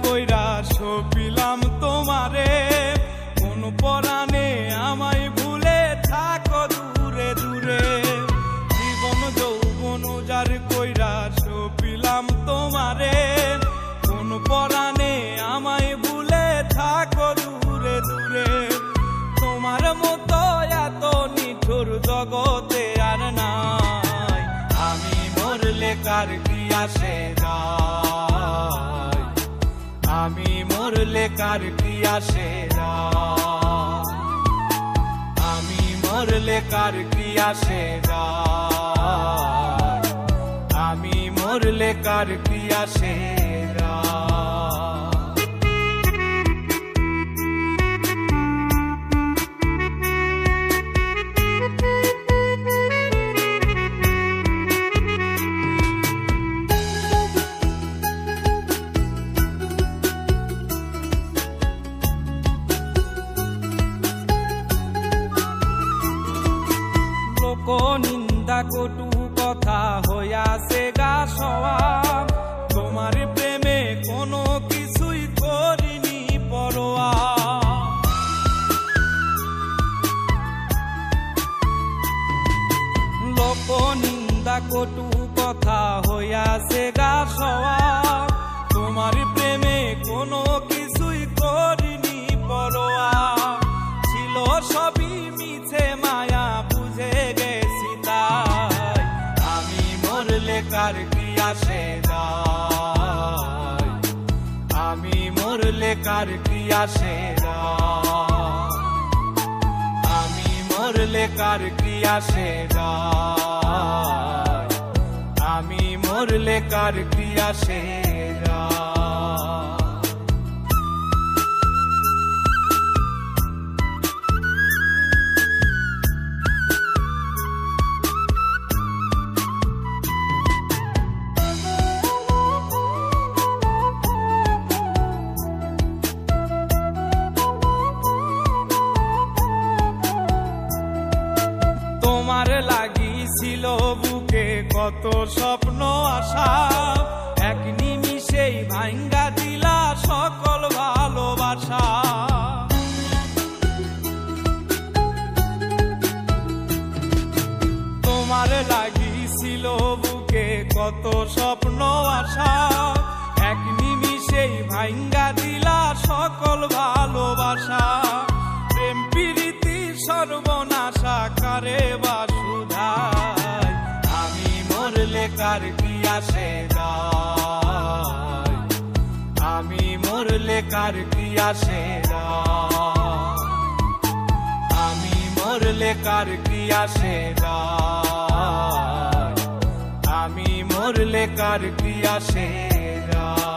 কইরা সপিলাম তোমারে, কোন পরাণে আমায় ভুলে থাকো দূরে দূরে। জীবন যৌবন উজাড় কইরা সপিলাম তোমারে, কোন পরাণে আমায় ভুলে থাকো দূরে দূরে। তোমার মতো এত নিঠুর জগতে আর নাই, আমি মরলে কার কি আসে যায়, আমি মরলে কার কি আসে যায়, আমি মরলে কার কি আসে যায়, আমি মরলে কার কি আসে যায়। নিন্দা কটু কথা হইয়াছে গা সওয়া, তোমার প্রেমে কোনো কিছুই করিনি পরোয়া। লোক নিন্দা কটু কথা হইয়াছে গা সওয়া, তোমার প্রেমে কোনো কিছুই করিনি পরোয়া। ছিল সবই মিছে মায়া বুঝে গেছি তাই, আমি মরলে কার কি আসে যায়, আমি মরলে কার কি আসে যায়, আমি মরলে কার কি আসে যায়, আমি মরলে কার কি আসে যায়। তোমার লাগিছিল বুকে কত স্বপ্ন আশা, এক নিমিষেই ভাঙ্গা দিলা সকল ভালোবাসা। তোমার লাগিছিল বুকে কত স্বপ্ন আশা, এক নিমিষেই ভাঙ্গা দিলা সকল ভালোবাসা। প্রেম প্রীতি সর্বনাশা কারে বা সুধায়, আমি মরলে কার কি আসে যায়, আমি মরলে কার কি আসে যায়, আমি মরলে কার কি আসে যায়, আমি মরলে কার কি আসে যায়।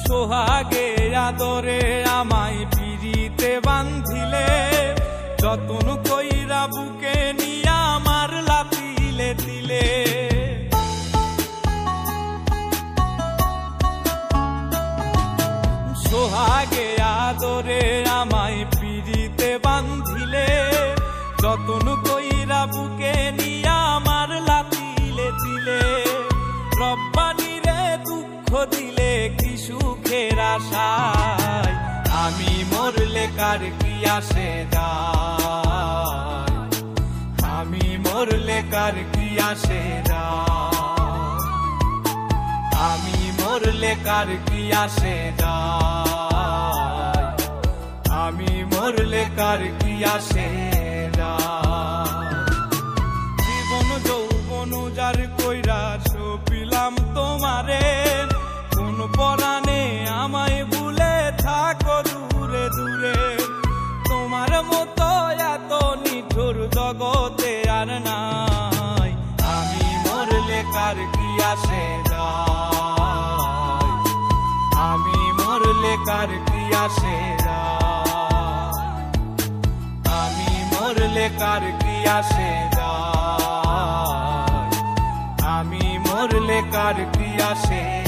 সোহাগে আদরে আমায় পিরিতে বান্ধিলে, যতন কইরা বুকে নিয়া আমার লাতিলে দিলে। সোহাগে আদরে আমায় পিরিতে বান্ধিলে, যতন কইরা বুকে নিয়া আমার লাতিলে দিলে। রব্বানি রে দুঃখ দিলে কি সুখের আশায়, আমি মরলে কার কি আসে যায়, আমি মরলে কার কি আসে যায়, আমি মরলে কার কি আসে যায়, আমি মরলে কার কি আসে যায়। জীবন যৌবন উজাড় কইরা সপিলাম তোমারে, কোন পরাণে আমায় ভুলে থাকো দূরে দূরে। তোমার মতো এত নিঠুর জগতে আর নাই, আমি মরলে কার কি আসে যায়, আমি মরলে কার কি আসে যায়, আমি মরলে কার কি আসে যায়। মরলে কার কি আসে